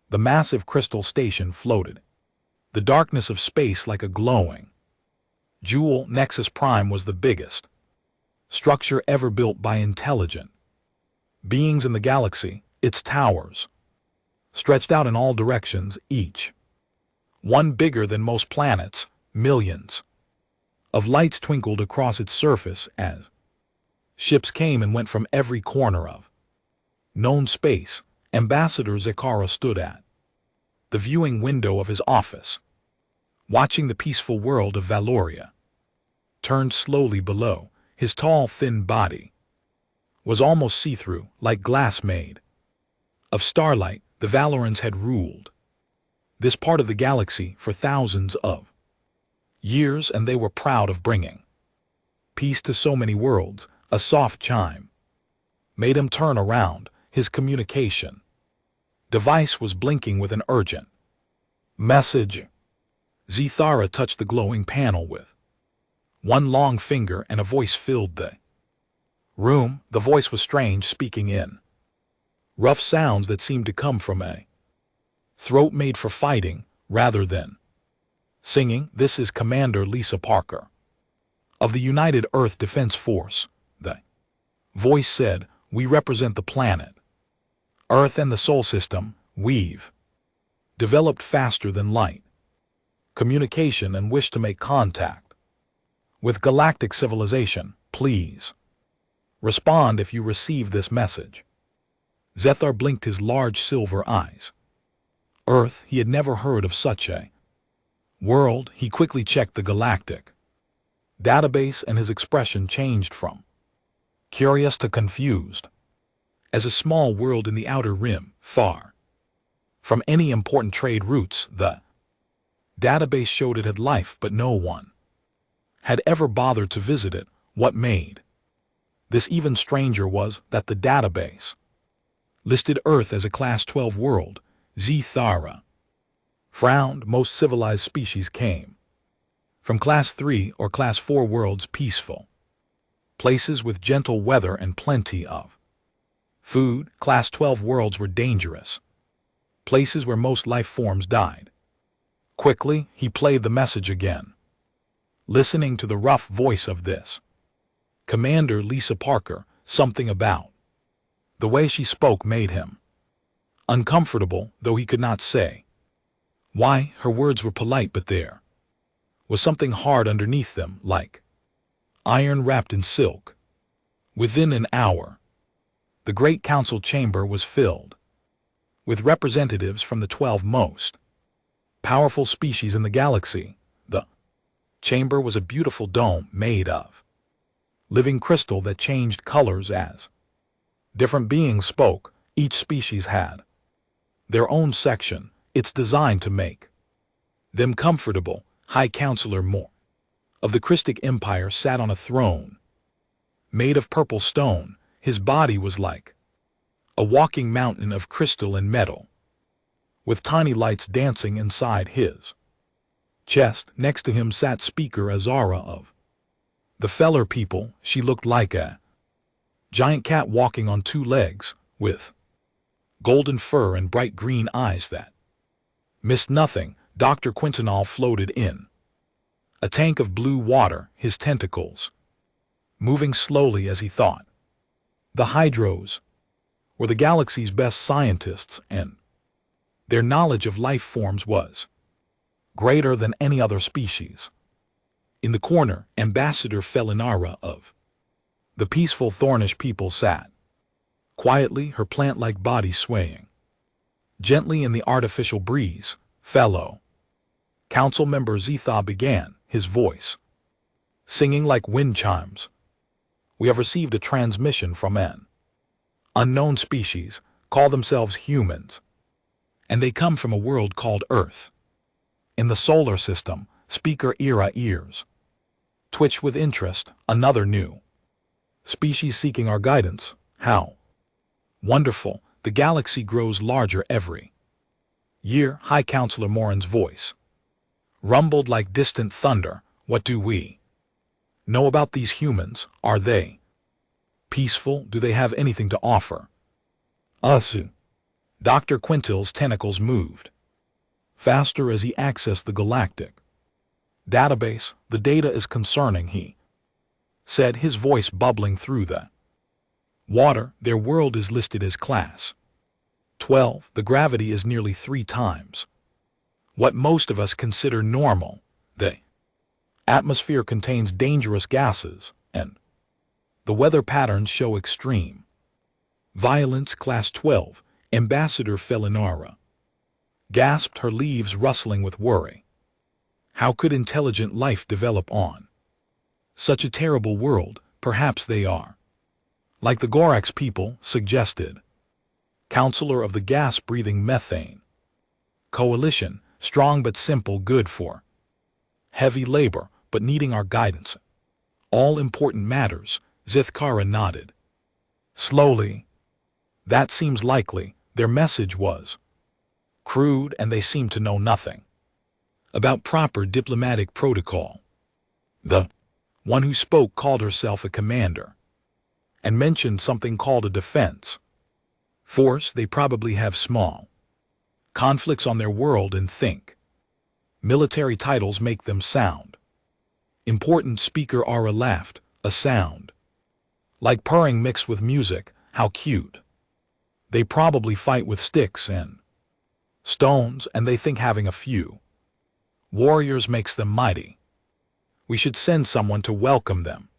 The massive crystal station floated. The darkness of space like a glowing jewel. Nexus Prime was the biggest structure ever built by intelligent beings in the galaxy. Its towers stretched out in all directions, each one bigger than most planets. Millions of lights twinkled across its surface as ships came and went from every corner of known space. Ambassador Zakara stood at the viewing window of his office, watching the peaceful world of Valoria. Turned slowly below, his tall, thin body was almost see-through, like glass made of starlight. The Valorans had ruled this part of the galaxy for thousands of years, and they were proud of bringing peace to so many worlds. A soft chime made him turn around. His communication device was blinking with an urgent message. Zithara touched the glowing panel with one long finger, and a voice filled the room. The voice was strange, speaking in rough sounds that seemed to come from a throat made for fighting rather than singing. "This is Commander Lisa Parker of the United Earth Defense Force," the voice said. "We represent the planet Earth and the Sol system. We've developed faster than light communication and wish to make contact with galactic civilization. Please respond if you receive this message." Zethar blinked his large silver eyes. Earth, he had never heard of such a world. He quickly checked the galactic database, and his expression changed from curious to confused. As a small world in the outer rim, far from any important trade routes, the database showed it had life, but no one had ever bothered to visit it. What made this even stranger was that the database listed Earth as a Class 12 world. Zithara frowned. Most civilized species came from Class 3 or Class 4 worlds, peaceful places with gentle weather and plenty of food. Class 12 worlds were dangerous places where most life forms died. Quickly, he played the message again, listening to the rough voice of this Commander Lisa Parker. Something about the way she spoke made him uncomfortable, though he could not say why. Her words were polite, but there was something hard underneath them, like iron wrapped in silk. Within an hour, the Great Council chamber was filled with representatives from the 12 most powerful species in the galaxy. The chamber was a beautiful dome made of living crystal that changed colors as different beings spoke. Each species had their own section. It's designed to make them comfortable. High Counselor Moore of the Christic Empire sat on a throne made of purple stone. His body was like a walking mountain of crystal and metal, with tiny lights dancing inside his chest. Next to him sat Speaker Azara of the Feller people. She looked like a giant cat walking on two legs, with golden fur and bright green eyes that missed nothing. Dr. Quintanal floated in a tank of blue water, his tentacles moving slowly as he thought. The Hydros were the galaxy's best scientists, and their knowledge of life forms was greater than any other species. In the corner, Ambassador Felinara of the peaceful Thornish people sat quietly, her plant-like body swaying gently in the artificial breeze. Fellow Council Member Zetha began, his voice singing like wind chimes. "We have received a transmission from an unknown species, call themselves humans, and they come from a world called Earth. In the solar system." Speaker Ira ears twitched with interest. "Another new species seeking our guidance. How wonderful. The galaxy grows larger every year." High Counselor Morin's voice rumbled like distant thunder. "What do we know about these humans? Are they peaceful? Do they have anything to offer us?" Dr. Quintil's tentacles moved faster as he accessed the galactic database. The data is concerning, he said, his voice bubbling through the water. Their world is listed as Class 12. The gravity is nearly 3 times what most of us consider normal. The atmosphere contains dangerous gases, and the weather patterns show extreme violence. Class 12. Ambassador Felinara gasped, her leaves rustling with worry. How could intelligent life develop on such a terrible world? Perhaps they are like the Gorax people, suggested Counselor of the Gas-Breathing Methane Coalition, strong but simple, good for heavy labor, but needing our guidance. All important matters. Zithkara nodded slowly. That seems likely. Their message was crude, and they seemed to know nothing about proper diplomatic protocol. The one who spoke called herself a commander and mentioned something called a defense force. They probably have small conflicts on their world and think military titles make them sound important. Speaker Ara laughed, a sound like purring mixed with music. How cute. They probably fight with sticks and stones, and they think having a few warriors makes them mighty. We should send someone to welcome them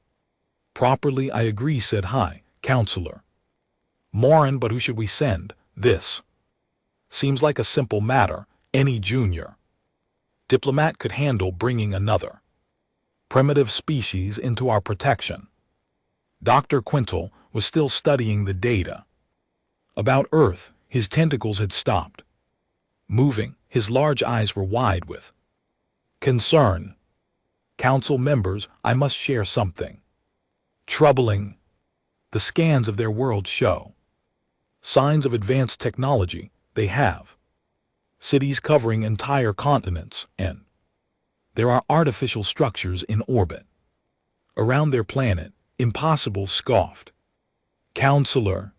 properly. I agree, said High Counselor Morin, but who should we send? This seems like a simple matter. Any junior diplomat could handle bringing another primitive species into our protection. Dr. Quintil was still studying the data about Earth. His tentacles had stopped moving. His large eyes were wide with concern. Council members, I must share something troubling. The scans of their world show signs of advanced technology. They have cities covering entire continents, and there are artificial structures in orbit around their planet. Impossible, scoffed Counselor.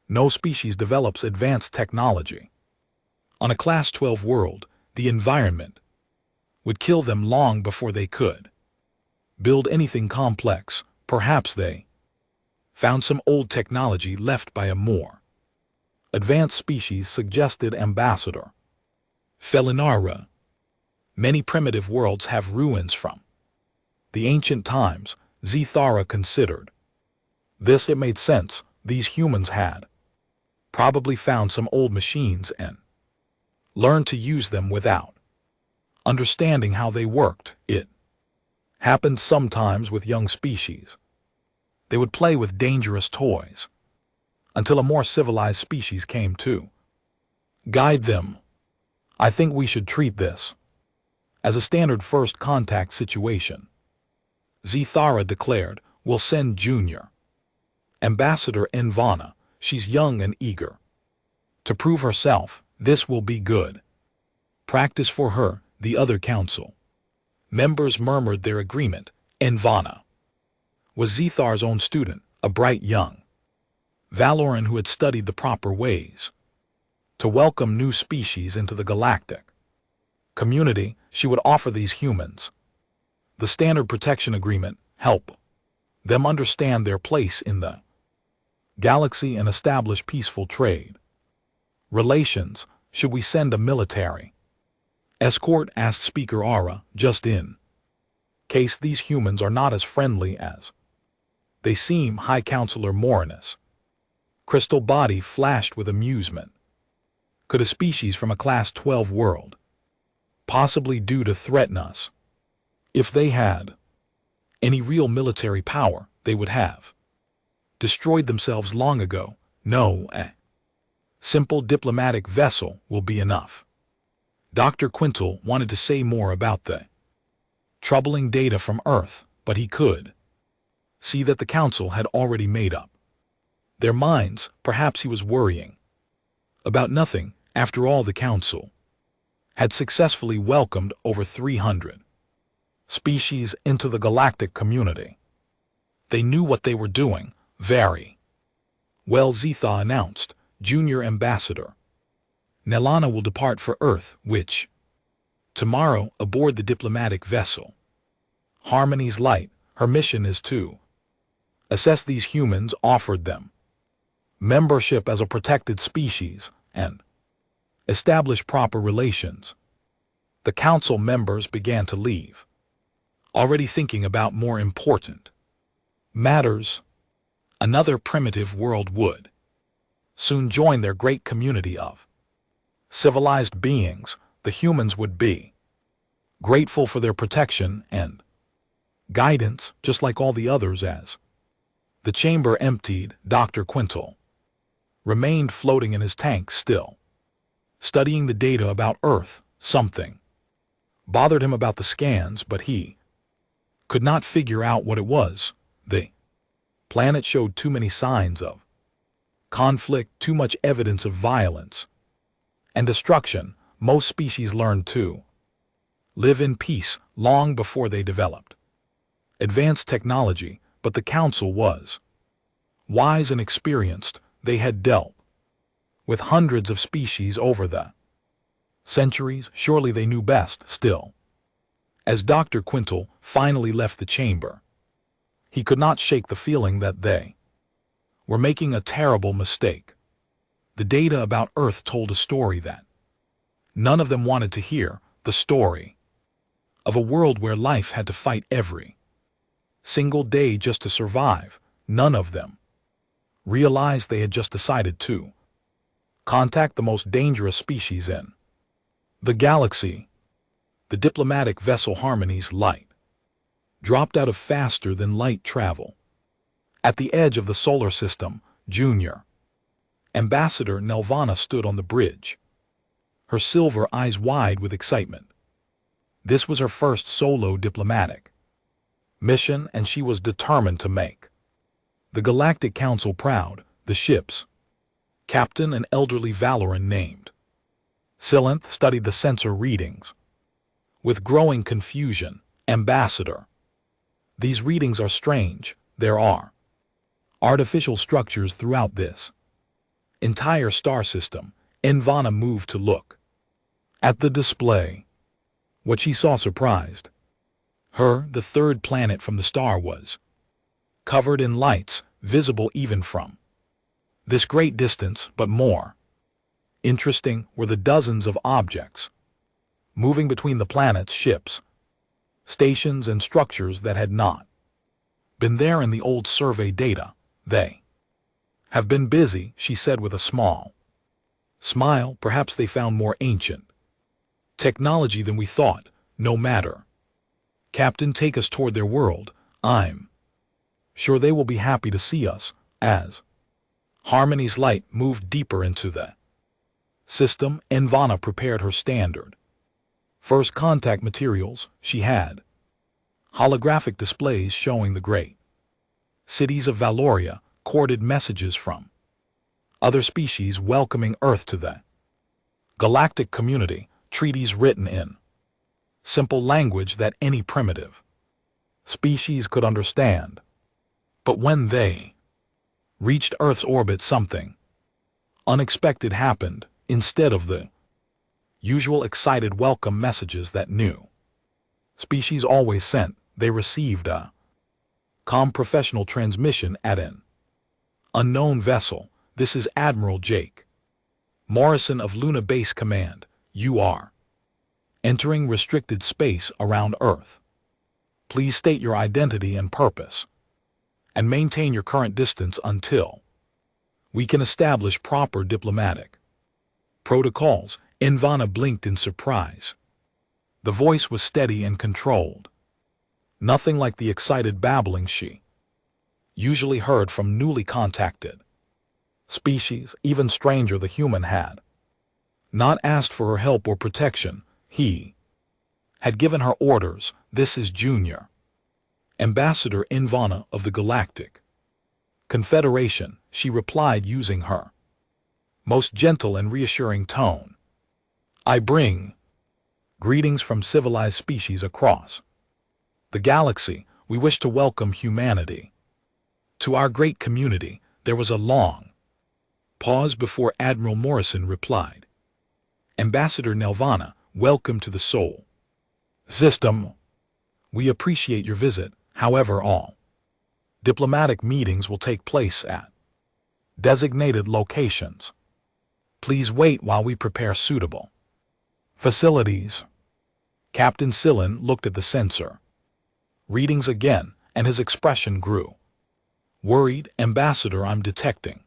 No species develops advanced technology on a Class 12 world. The environment would kill them long before they could build anything complex. Perhaps they found some old technology left by a more advanced species, suggested Ambassador Felinara. Many primitive worlds have ruins from the ancient times. Zithara considered this. It made sense. These humans had probably found some old machines and learned to use them without understanding how they worked. It happened sometimes with young species. They would play with dangerous toys until a more civilized species came to guide them. I think we should treat this as a standard first contact situation, Zithara declared. We'll send Junior Ambassador Envana. She's young and eager to prove herself. This will be good practice for her. The other council members murmured their agreement. Envana was Zithar's own student, a bright young Valoran who had studied the proper ways to welcome new species into the galactic community. She would offer these humans the standard protection agreement, help them understand their place in the galaxy and establish peaceful trade relations. Should we send a military escort? Asked Speaker Ara, just in case these humans are not as friendly as they seem. High Counselor Morinus crystal body flashed with amusement. Could a species from a Class 12 world possibly do to threaten us? If they had any real military power, they would have destroyed themselves long ago. No, a simple diplomatic vessel will be enough. Dr. Quintil wanted to say more about the troubling data from Earth, but he could see that the Council had already made up their minds. Perhaps he was worrying about nothing. After all, the Council had successfully welcomed over 300 species into the galactic community. They knew what they were doing very well, Zitha announced. Junior Ambassador Nelana will depart for Earth, which tomorrow aboard the diplomatic vessel. Harmony's Light, her mission is to assess these humans, offered them membership as a protected species, and establish proper relations. The council members began to leave, already thinking about more important matters. Another primitive world would soon join their great community of civilized beings. The humans would be grateful for their protection and guidance, just like all the others. As the chamber emptied, Dr. Quintal remained floating in his tank, still studying the data about Earth. Something bothered him about the scans, but he could not figure out what it was. The planet showed too many signs of conflict, too much evidence of violence and destruction. Most species learned to live in peace long before they developed advanced technology, but the council was wise and experienced. They had dealt with hundreds of species over the centuries. Surely they knew best. Still, as Dr. Quintal finally left the chamber, he could not shake the feeling that they were making a terrible mistake. The data about Earth told a story that none of them wanted to hear, the story of a world where life had to fight every single day just to survive. None of them realized they had just decided to contact the most dangerous species in the galaxy. The diplomatic vessel Harmony's Light dropped out of faster than light travel. At the edge of the solar system, Junior Ambassador Nelvana stood on the bridge, her silver eyes wide with excitement. This was her first solo diplomatic mission, and she was determined to make the Galactic Council proud. The ship's captain, an elderly Valoran named Silenth, studied the sensor readings with growing confusion. Ambassador, these readings are strange. There are artificial structures throughout this entire star system. Envana moved to look at the display. What she saw surprised her. The third planet from the star was covered in lights, visible even from this great distance. But more interesting were the dozens of objects moving between the planet's ships, stations, and structures that had not been there in the old survey data. They have been busy, she said with a small smile. Perhaps they found more ancient technology than we thought. No matter, Captain, take us toward their world. I'm sure they will be happy to see us. As Harmony's Light moved deeper into the system, Envana prepared her standard first contact materials. She had holographic displays showing the great cities of Valoria, coded messages from other species welcoming Earth to the galactic community, treaties written in simple language that any primitive species could understand. But when they reached Earth's orbit, something unexpected happened. Instead of the usual excited welcome messages that new species always sent, they received a calm professional transmission at an unknown vessel. This is Admiral Jake Morrison of Luna Base Command. You are entering restricted space around Earth. Please state your identity and purpose, and maintain your current distance until we can establish proper diplomatic protocols. Envana blinked in surprise. The voice was steady and controlled, nothing like the excited babbling she usually heard from newly contacted species. Even stranger, the human had not asked for her help or protection. He had given her orders. This is Junior Ambassador Envana of the Galactic Confederation, she replied using her most gentle and reassuring tone. I bring greetings from civilized species across the galaxy. We wish to welcome humanity to our great community. There was a long pause before Admiral Morrison replied. Ambassador Nelvana, welcome to the Sol System. We appreciate your visit, however all diplomatic meetings will take place at designated locations. Please wait while we prepare suitable facilities. Captain Sillin looked at the sensor readings again, and his expression grew. Worried, Ambassador, I'm detecting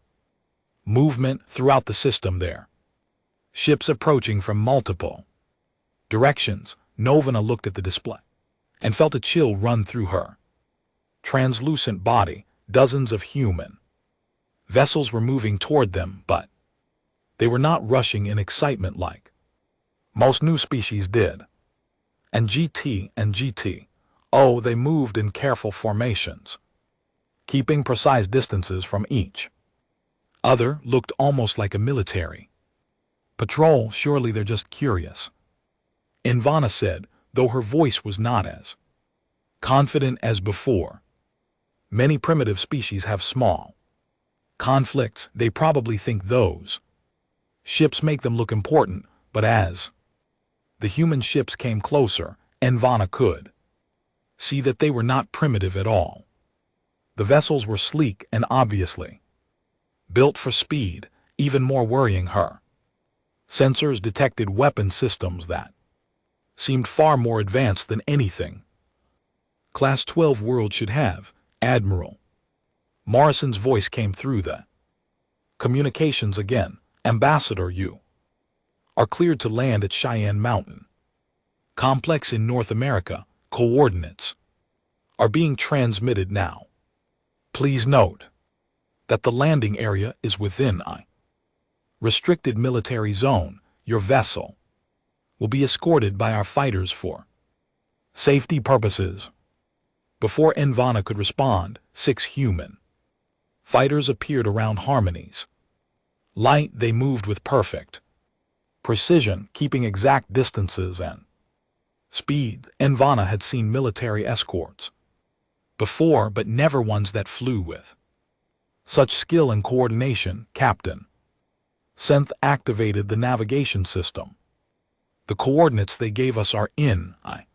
movement throughout the system there. Ships approaching from multiple directions. Novana looked at the display and felt a chill run through her translucent body. Dozens of human vessels were moving toward them, but they were not rushing in excitement like most new species did. And GT, oh, they moved in careful formations, keeping precise distances from each other. Looked almost like a military patrol. Surely they're just curious, Invana said, though her voice was not as confident as before. Many primitive species have small conflicts. They probably think those ships make them look important, but as the human ships came closer, Invana could see that they were not primitive at all. The vessels were sleek and obviously built for speed. Even more worrying, her sensors detected weapon systems that seemed far more advanced than anything Class 12 world should have. Admiral Morrison's voice came through the communications again. Ambassador, you are cleared to land at Cheyenne Mountain Complex in North America. Coordinates are being transmitted now. Please note that the landing area is within a restricted military zone. Your vessel will be escorted by our fighters for safety purposes. Before Invana could respond, 6 human fighters appeared around Harmony's light. They moved with perfect precision, keeping exact distances and speed. Invana had seen military escorts before, but never ones that flew with such skill and coordination. Captain Senth activated the navigation system. The coordinates they gave us are in a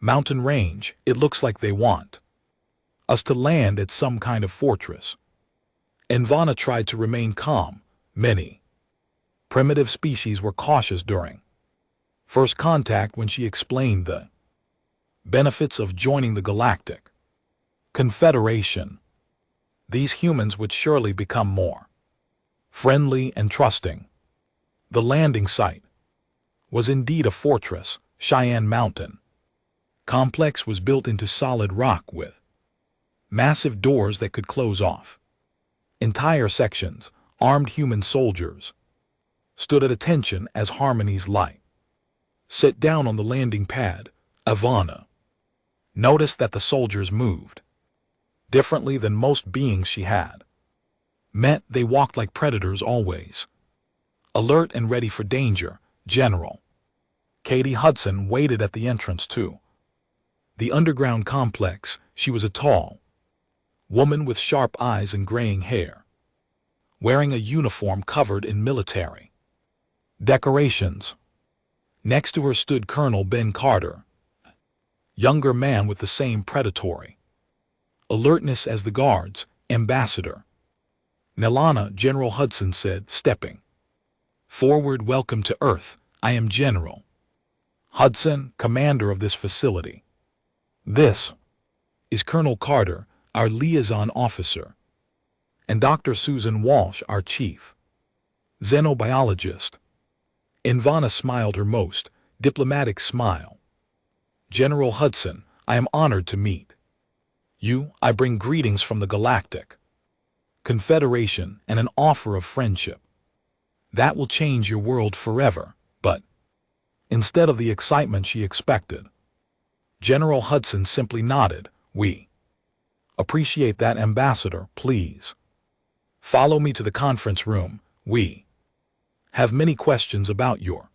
mountain range. It looks like they want us to land at some kind of fortress. Invana tried to remain calm. Many primitive species were cautious during first contact when she explained the benefits of joining the Galactic Confederation. These humans would surely become more friendly and trusting. The landing site was indeed a fortress. Cheyenne Mountain Complex was built into solid rock with massive doors that could close off entire sections. Armed human soldiers stood at attention as Harmony's light sat down on the landing pad. Ivana noticed that the soldiers moved differently than most beings she had met. They walked like predators, always alert and ready for danger. General Katie Hudson waited at the entrance to the underground complex. She was a tall woman with sharp eyes and graying hair, wearing a uniform covered in military decorations. Next to her stood Colonel Ben Carter, a younger man with the same predatory alertness as the guards. Ambassador Nelana, General Hudson said, stepping forward. Welcome to Earth. I am General Hudson, commander of this facility. This is Colonel Carter, our liaison officer, and Dr. Susan Walsh, our chief xenobiologist. Invana smiled her most diplomatic smile. General Hudson, I am honored to meet you. I bring greetings from the Galactic Confederation and an offer of friendship that will change your world forever. But instead of the excitement she expected, General Hudson simply nodded. We appreciate that, Ambassador. Please follow me to the conference room. We have many questions about your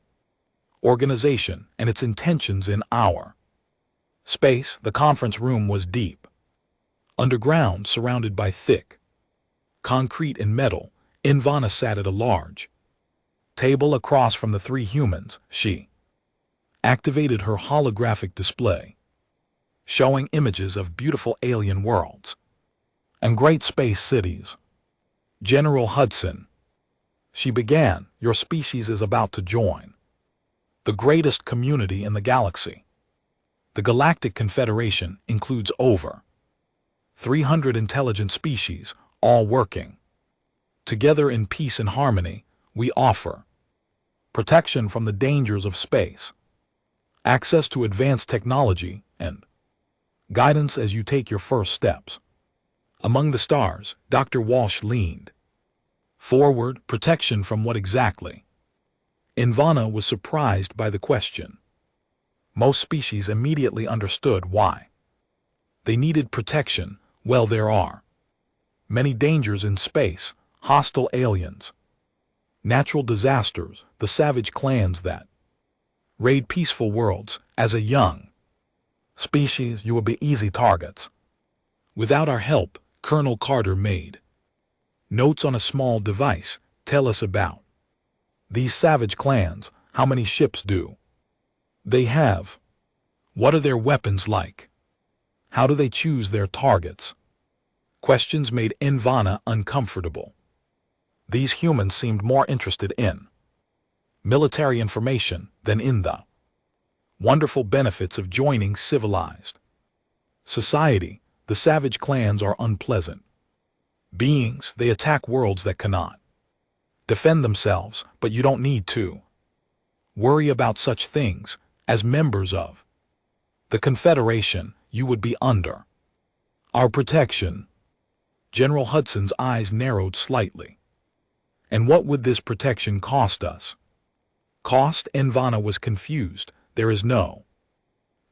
organization and its intentions in our space. The conference room was deep underground, surrounded by thick concrete and metal. Invana sat at a large Table across from the three humans, she activated her holographic display, showing images of beautiful alien worlds and great space cities. General Hudson, she began, your species is about to join the greatest community in the galaxy. The Galactic Confederation includes over 300 intelligent species, all working together in peace and harmony. We offer protection from the dangers of space, access to advanced technology, and guidance as you take your first steps. Among the stars, Dr. Walsh leaned forward. Protection from what exactly? Ivana was surprised by the question. Most species immediately understood why they needed protection. Well, there are many dangers in space: hostile aliens, natural disasters, the savage clans that raid peaceful worlds. As a young species, you will be easy targets. Without our help, Colonel Carter made notes on a small device. Tell us about these savage clans. How many ships do they have? What are their weapons like? How do they choose their targets? Questions made Ivana uncomfortable. These humans seemed more interested in military information than in the wonderful benefits of joining civilized society. The savage clans are unpleasant beings. They attack worlds that cannot defend themselves, but you don't need to worry about such things. As members of the Confederation, you would be under our protection. General Hudson's eyes narrowed slightly. And what would this protection cost us? Cost? Ivana was confused. There is no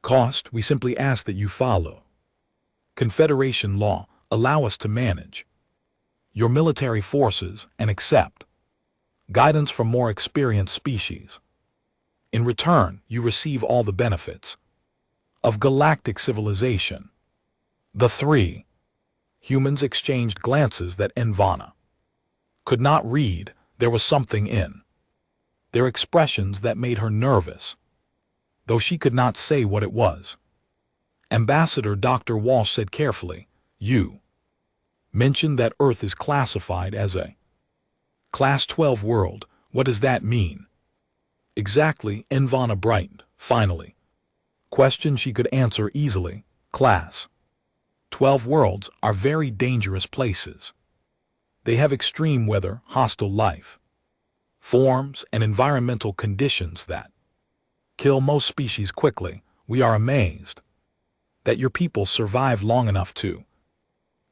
cost. We simply ask that you follow Confederation law, allow us to manage your military forces, and accept guidance from more experienced species. In return, you receive all the benefits of galactic civilization. The three humans exchanged glances that Ivana could not read. There was something in their expressions that made her nervous, though she could not say what it was. Ambassador Dr. Walsh said carefully, you mentioned that Earth is classified as a Class 12 world. What does that mean? Exactly, Ivana brightened, finally. Question she could answer easily. Class 12 worlds are very dangerous places. They have extreme weather, hostile life forms, and environmental conditions that kill most species quickly. We are amazed that your people survive long enough to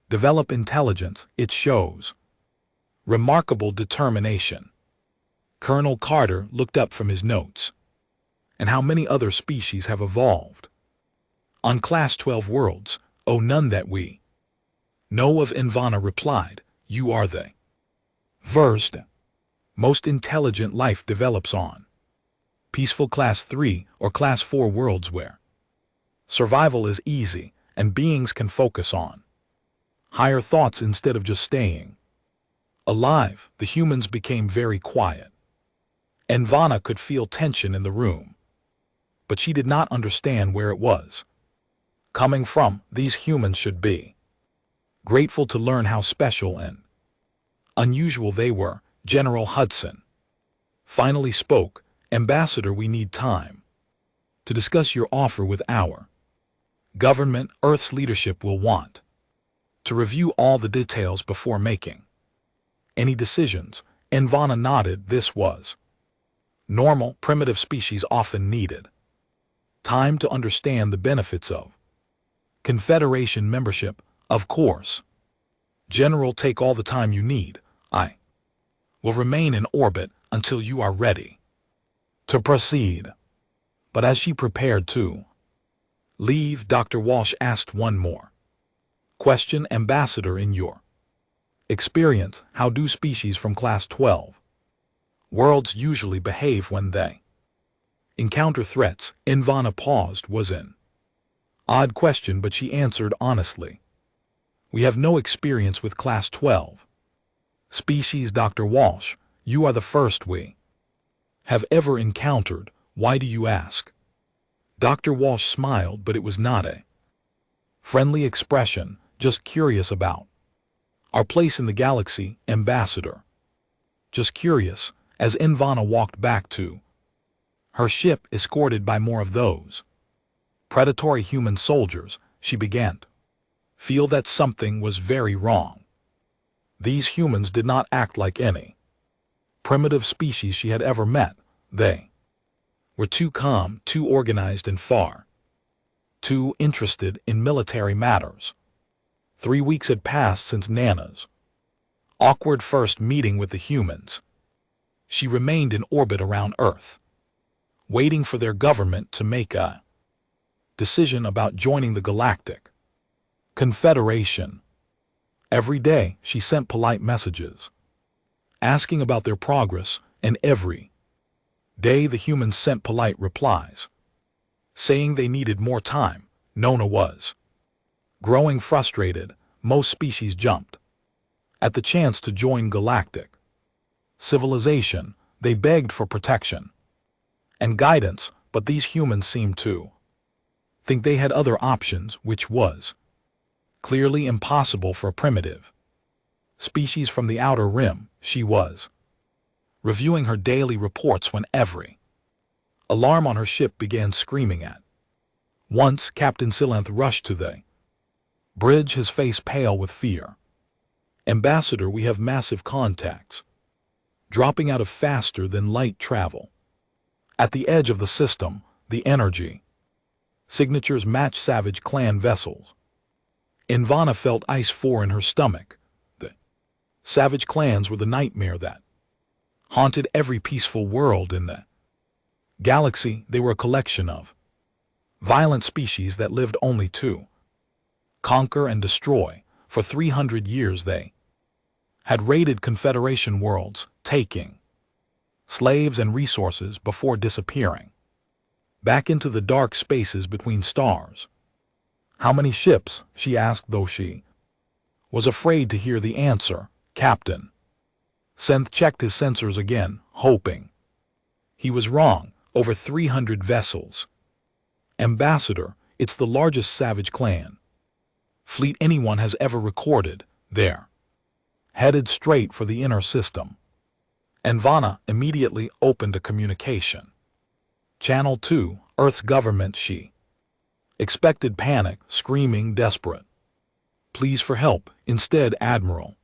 develop intelligence. It shows remarkable determination. Colonel Carter looked up from his notes. And how many other species have evolved on Class 12 worlds? Oh, none that we know of. Ivana replied, you are the first. Most intelligent life develops on peaceful Class 3 or Class 4 worlds where survival is easy and beings can focus on higher thoughts instead of just staying alive. The humans became very quiet. Ivana could feel tension in the room, but she did not understand where it was coming from. These humans should be grateful to learn how special and unusual they were. General Hudson finally spoke. Ambassador, we need time to discuss your offer with our government. Earth's leadership will want to review all the details before making any decisions. Ivana nodded. This was normal. Primitive species often needed time to understand the benefits of Confederation membership. Of course, General, take all the time you need. I will remain in orbit until you are ready to proceed. But as she prepared to leave, Dr. Walsh asked one more question. Ambassador, in your experience, how do species from Class 12 worlds usually behave when they encounter threats? Ivana paused. Was an odd question, but she answered honestly. We have no experience with Class 12 species. Dr. Walsh, you are the first. We have ever encountered. Why do you ask? Dr. Walsh smiled, but it was not a friendly expression, just curious about our place in the galaxy, Ambassador. Just curious, as Invana walked back to her ship escorted by more of those predatory human soldiers, she began to feel that something was very wrong. These humans did not act like any primitive species she had ever met. They were too calm, too organized, and far too interested in military matters. 3 weeks had passed since Nana's awkward first meeting with the humans. She remained in orbit around Earth, waiting for their government to make a decision about joining the Galactic Confederation. Every day she sent polite messages, asking about their progress, and every day the humans sent polite replies, saying they needed more time. Nona was growing frustrated. Most species jumped at the chance to join galactic civilization. They begged for protection and guidance, but these humans seemed to think they had other options, which was clearly impossible for a primitive species from the outer rim. She was reviewing her daily reports when every alarm on her ship began screaming at once. Captain Silanth rushed to the bridge, his face pale with fear. Ambassador, we have massive contacts dropping out of faster than light travel. At the edge of the system, the energy signatures match Savage Clan vessels. Invana felt ice for in her stomach. The Savage Clans were the nightmare that haunted every peaceful world in the galaxy. They were a collection of violent species that lived only to conquer and destroy. For 300 years they had raided Confederation worlds, taking slaves and resources before disappearing back into the dark spaces between stars. How many ships? She asked, though she was afraid to hear the answer. Captain Senth checked his sensors again, hoping he was wrong. Over 300 vessels. Ambassador, it's the largest Savage Clan fleet anyone has ever recorded. They're headed straight for the inner system. Invana immediately opened a communication channel to Earth's government. She expected panic, screaming, desperate pleas for help. Instead, Admiral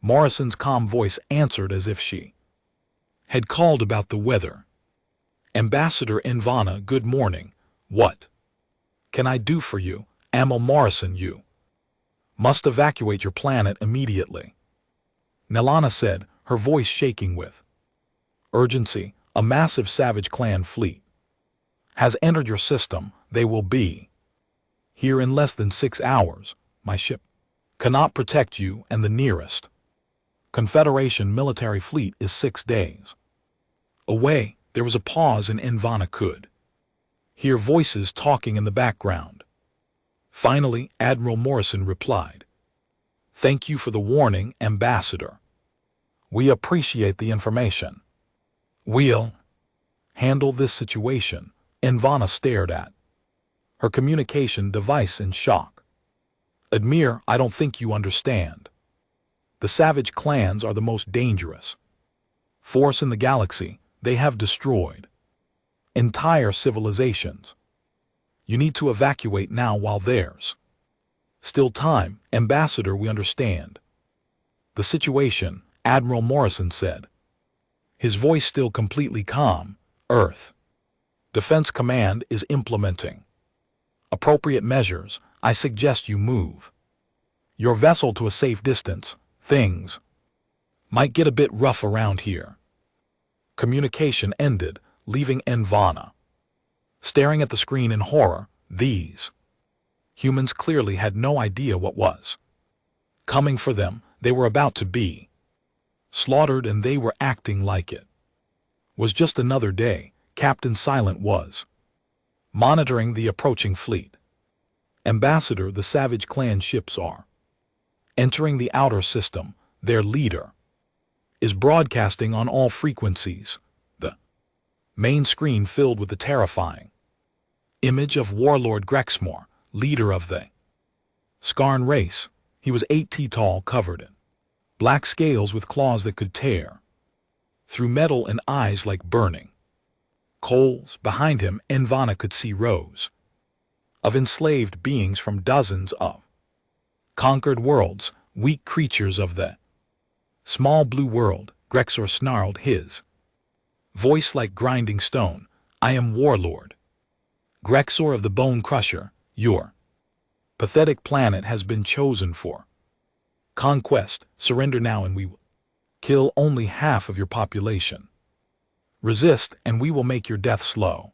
Morrison's calm voice answered as if she had called about the weather. Ambassador Invana, good morning. What can I do for you? Admiral Morrison, you must evacuate your planet immediately. Nilana said, her voice shaking with urgency. A massive Savage Clan fleet has entered your system. They will be here in less than 6 hours. My ship cannot protect you, and the nearest Confederation military fleet is 6 days away. There was a pause, and Invana could hear voices talking in the background. Finally, Admiral Morrison replied, "Thank you for the warning, Ambassador. We appreciate the information. We'll handle this situation." Invana stared at her communication device in shock. "Admir, I don't think you understand. The Savage Clans are the most dangerous force in the galaxy. They have destroyed entire civilizations. You need to evacuate now while there's still time." Ambassador, we understand the situation, Admiral Morrison said, his voice still completely calm. Earth Defense Command is implementing appropriate measures. I suggest you move your vessel to a safe distance. Things might get a bit rough around here. Communication ended, leaving Invana staring at the screen in horror. These humans clearly had no idea what was coming for them. They were about to be slaughtered, and they were acting like it was just another day. Captain Silent was monitoring the approaching fleet. Ambassador, the Savage Clan ships are entering the outer system. Their leader is broadcasting on all frequencies. The Main screen filled with the terrifying image of Warlord Grexmore, leader of the Skarn race. He was 8 feet tall, covered in black scales with claws that could tear through metal and eyes like burning coals. Behind him, Envana could see rows of enslaved beings from dozens of conquered worlds, weak creatures of the small blue world. Grexor snarled, his voice like grinding stone. I am Warlord Grexor of the Bone Crusher. Your pathetic planet has been chosen for conquest. Surrender now and we will kill only half of your population. Resist and we will make your death slow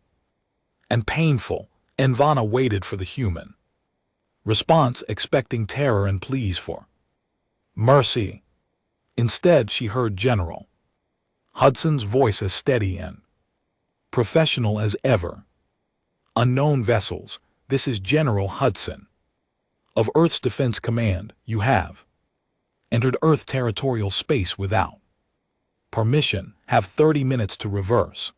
and painful. Envana waited for the human response, expecting terror and pleas for mercy. Instead, she heard General Hudson's voice, as steady and professional as ever. Unknown vessels, this is General Hudson of Earth's Defense Command. You have entered Earth territorial space without permission. Have 30 minutes to reverse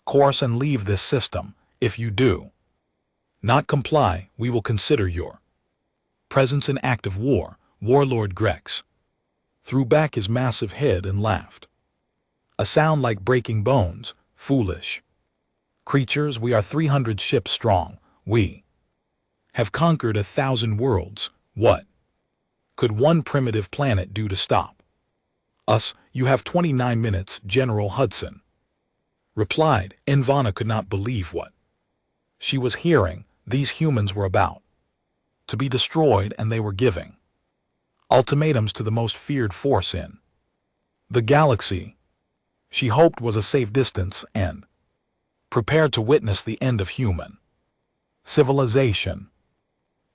course and leave this system. If you do not comply, we will consider your presence an act of war. Warlord Grex threw back his massive head and laughed, a sound like breaking bones. Foolish creatures, we are 300 ships strong. We have conquered 1,000 worlds. What could one primitive planet do to stop us? You have 29 minutes, General Hudson replied. Envana could not believe what she was hearing. These humans were about to be destroyed, and they were giving ultimatums to the most feared force in the galaxy. She hoped was a safe distance and prepared to witness the end of human civilization.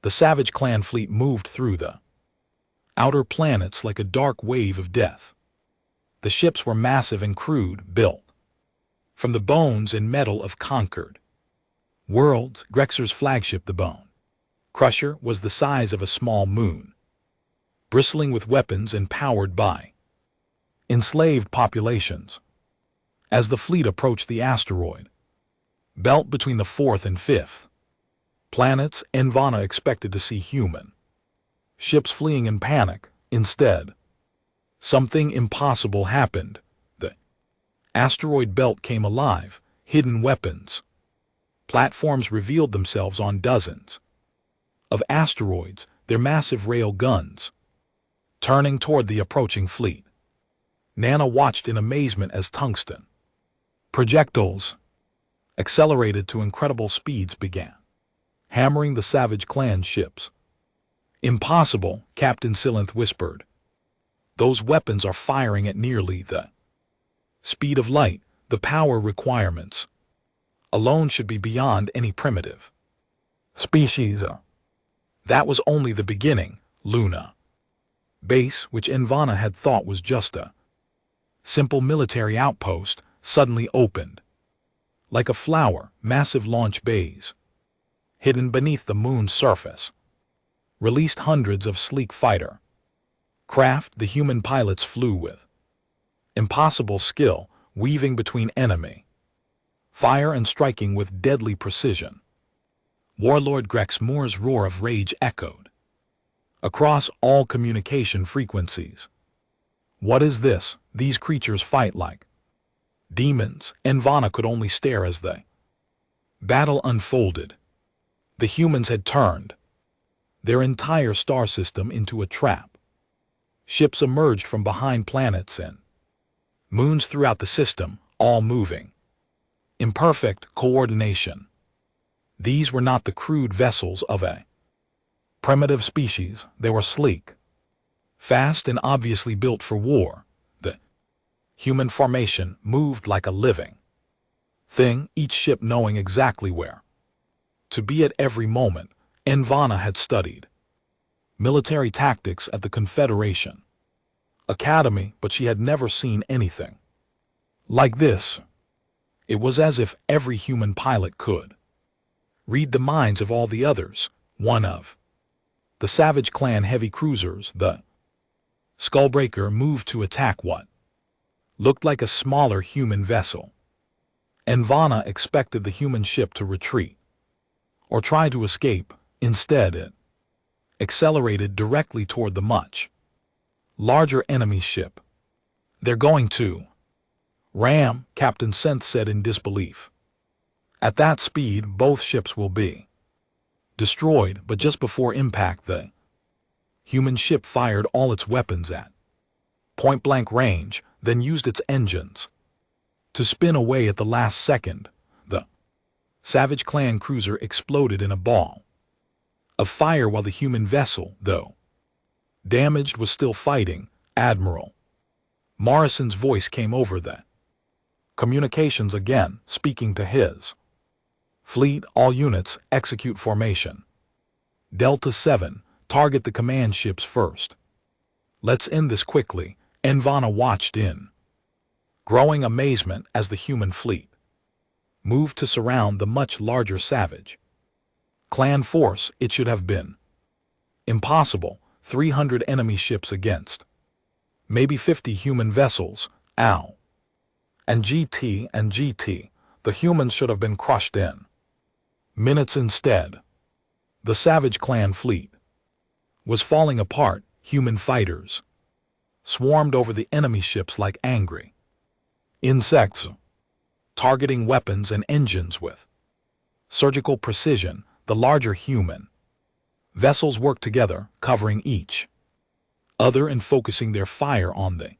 The Savage Clan fleet moved through the outer planets like a dark wave of death. The ships were massive and crude, built from the bones and metal of conquered worlds. Grexor's flagship, the Bone Crusher, was the size of a small moon, bristling with weapons and powered by enslaved populations. As the fleet approached the asteroid belt between the 4th and 5th planets, Envana expected to see human ships fleeing in panic. Instead, something impossible happened. The asteroid belt came alive. Hidden weapons platforms revealed themselves on dozens of asteroids, their massive rail guns turning toward the approaching fleet. Nana watched in amazement as tungsten projectiles accelerated to incredible speeds, began hammering the Savage Clan ships. Impossible, Captain Silenth whispered. Those weapons are firing at nearly the speed of light. The power requirements alone should be beyond any primitive species. That was only the beginning. Luna Base, which Envana had thought was just a simple military outpost, suddenly opened like a flower. Massive launch bays hidden beneath the moon's surface released hundreds of sleek fighter craft. The human pilots flew with impossible skill, weaving between enemy fire and striking with deadly precision. Warlord Grexmore's roar of rage echoed across all communication frequencies. What is this? These creatures fight like demons. Envana could only stare as the battle unfolded. The humans had turned their entire star system into a trap. Ships emerged from behind planets and moons throughout the system, all moving in perfect coordination. These were not the crude vessels of a primitive species. They were sleek, fast, and obviously built for war. The human formation moved like a living thing, each ship knowing exactly where to be at every moment. Envana had studied military tactics at the Confederation Academy, but she had never seen anything like this. It was as if every human pilot could read the minds of all the others. One of the Savage Clan heavy cruisers, the Skullbreaker, moved to attack what looked like a smaller human vessel. Envana expected the human ship to retreat or try to escape. Instead, it accelerated directly toward the much larger enemy ship. "They're going to ram," Captain Senth said in disbelief. "At that speed, both ships will be destroyed." But just before impact, the human ship fired all its weapons at point-blank range, then used its engines to spin away at the last second. The Savage Clan cruiser exploded in a ball of fire while the human vessel, though damaged, was still fighting. Admiral Morrison's voice came over the communications again, speaking to his fleet. "All units, execute formation. Delta 7, target the command ships first. Let's end this quickly." Envana watched in growing amazement as the human fleet moved to surround the much larger Savage Clan force. It should have been impossible. 300 enemy ships against maybe 50 human vessels. Ow. And GT. The humans should have been crushed in minutes instead. The Savage Clan fleet was falling apart. Human fighters swarmed over the enemy ships like angry insects, targeting weapons and engines with surgical precision. The larger human vessels worked together, covering each other and focusing their fire on the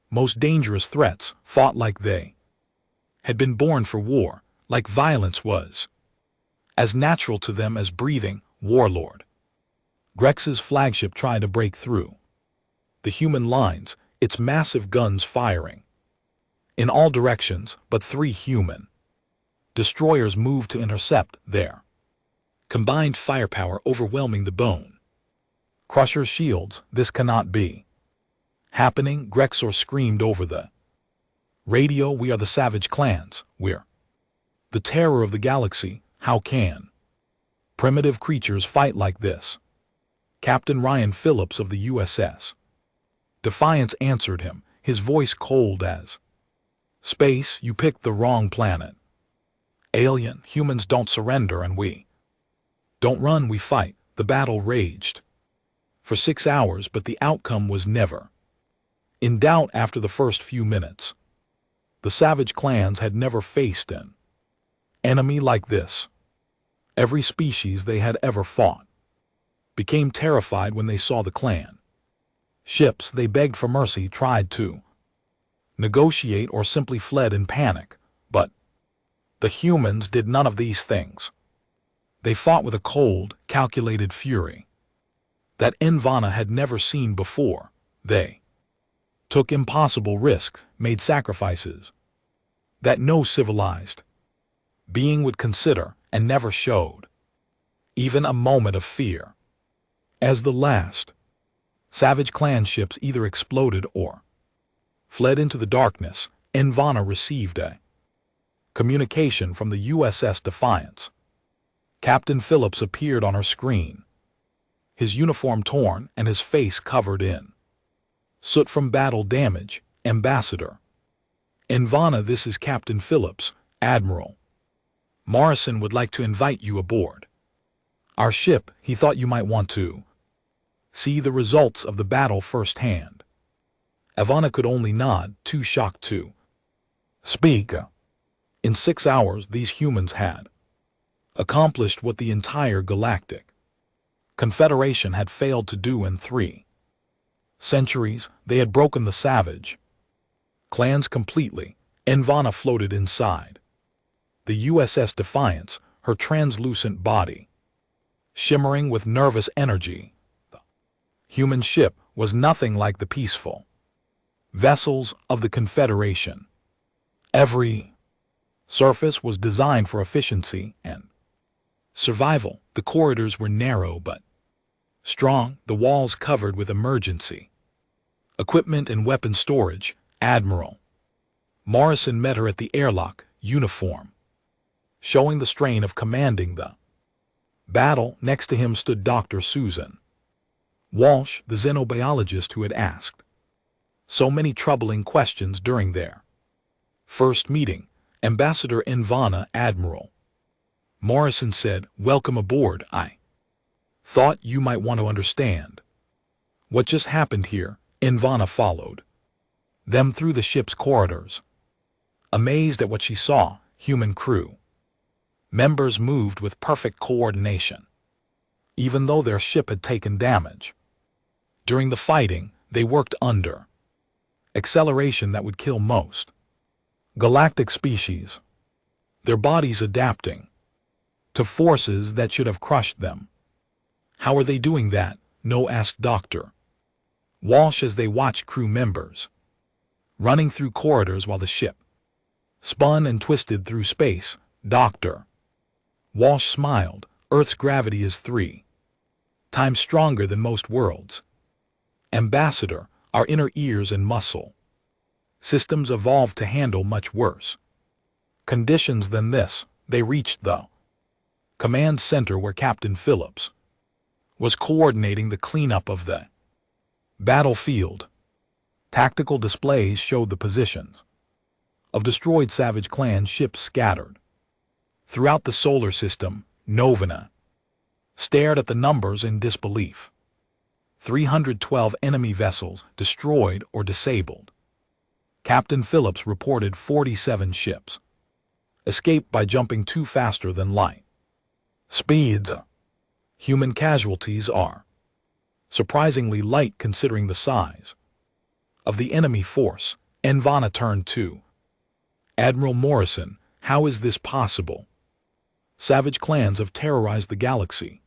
most dangerous threats. Fought like they had been born for war, like violence was as natural to them as breathing. Warlord Grex's flagship tried to break through the human lines, its massive guns firing in all directions, but 3 human destroyers moved to intercept, their combined firepower overwhelming the bone crusher's shields. "This cannot be happening," Grexor screamed over the radio. "We are the Savage Clans. We're the terror of the galaxy. How can primitive creatures fight like this?" Captain Ryan Phillips of the USS Defiance answered him, his voice cold as space. "You picked the wrong planet. Alien, humans don't surrender, and we don't run, we fight." The battle raged for 6 hours, but the outcome was never in doubt after the first few minutes. The Savage Clans had never faced an enemy like this. Every species they had ever fought became terrified when they saw the clan ships. They begged for mercy, tried to negotiate, or simply fled in panic. But the humans did none of these things. They fought with a cold, calculated fury that Envana had never seen before. They took impossible risks, made sacrifices that no civilized being would consider, and never showed even a moment of fear. As the last Savage Clan ships either exploded or fled into the darkness, Envana received a communication from the USS Defiance. Captain Phillips appeared on her screen, his uniform torn and his face covered in soot from battle damage. "Ambassador Envana, this is Captain Phillips. Admiral Morrison would like to invite you aboard our ship. He thought you might want to see the results of the battle firsthand." Envana could only nod, too shocked to speak. In 6 hours, these humans had accomplished what the entire Galactic Confederation had failed to do in 3 centuries. They had broken the Savage Clans completely. Envana floated inside the USS Defiance, her translucent body shimmering with nervous energy. The human ship was nothing like the peaceful vessels of the Confederation. Every surface was designed for efficiency and survival. The corridors were narrow but strong, the walls covered with emergency equipment and weapon storage. Admiral Morrison met her at the airlock, uniform showing the strain of commanding the battle. Next to him stood Dr. Susan Walsh, the xenobiologist who had asked so many troubling questions during their first meeting. Ambassador Invana, Admiral. Morrison said, "Welcome aboard. I thought you might want to understand what just happened here." Invana followed them through the ship's corridors. Amazed at what she saw, human crew members moved with perfect coordination, even though their ship had taken damage. During the fighting, they worked under acceleration that would kill most galactic species, their bodies adapting to forces that should have crushed them. "How are they doing that?" No asked Dr. Walsh as they watched crew members running through corridors while the ship spun and twisted through space. Dr. Walsh smiled. "Earth's gravity is 3 times stronger than most worlds. Ambassador, our inner ears and muscle systems evolved to handle much worse conditions than this." They reached the command center where Captain Phillips was coordinating the cleanup of the battlefield. Tactical displays showed the positions of destroyed Savage Clan ships scattered throughout the solar system. Novena stared at the numbers in disbelief. 312 enemy vessels destroyed or disabled. Captain Phillips reported 47 ships escaped by jumping too faster than light speeds. Human casualties are surprisingly light considering the size of the enemy force. Invana turned to Admiral Morrison. "How is this possible? Savage clans have terrorized the galaxy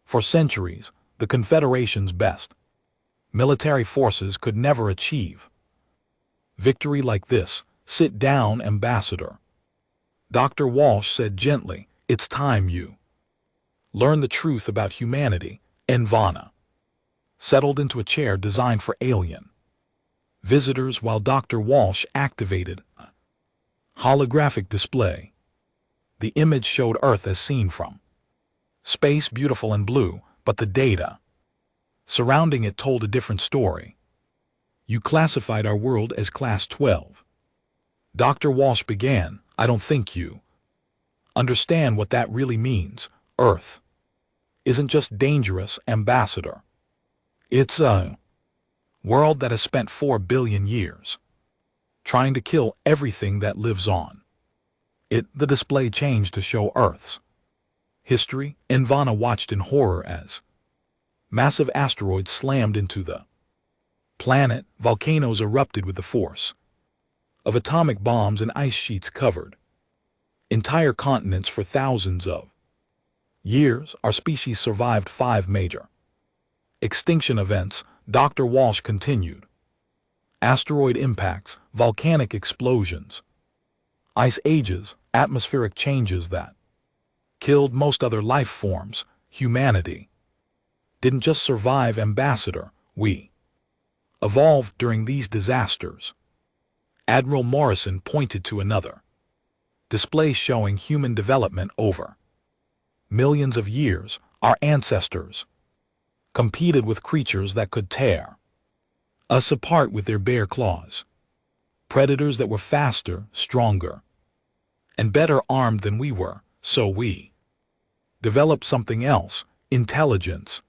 for centuries. The Confederation's best military forces could never achieve victory like this." "Sit down, Ambassador," Dr. Walsh said gently. "It's time you learn the truth about humanity." Invana settled into a chair designed for alien visitors while Dr. Walsh activated a holographic display. The image showed Earth as seen from space, beautiful and blue, but the data surrounding it told a different story. "You classified our world as Class 12. Dr. Walsh began. "I don't think you understand what that really means. Earth isn't just dangerous, Ambassador. It's a world that has spent 4 billion years trying to kill everything that lives on it." The display changed to show Earth's history. Invana watched in horror as massive asteroids slammed into the planet. Volcanoes erupted with the force of atomic bombs and ice sheets covered entire continents for thousands of years. Our species survived 5 major extinction events. Dr. Walsh continued. Asteroid impacts, volcanic explosions, ice ages, atmospheric changes that killed most other life forms. Humanity didn't just survive, Ambassador. We evolved during these disasters. Admiral Morrison pointed to another display showing human development over millions of years. Our ancestors competed with creatures that could tear us apart with their bare claws. Predators that were faster, stronger, and better armed than we were. So we developed something else, intelligence.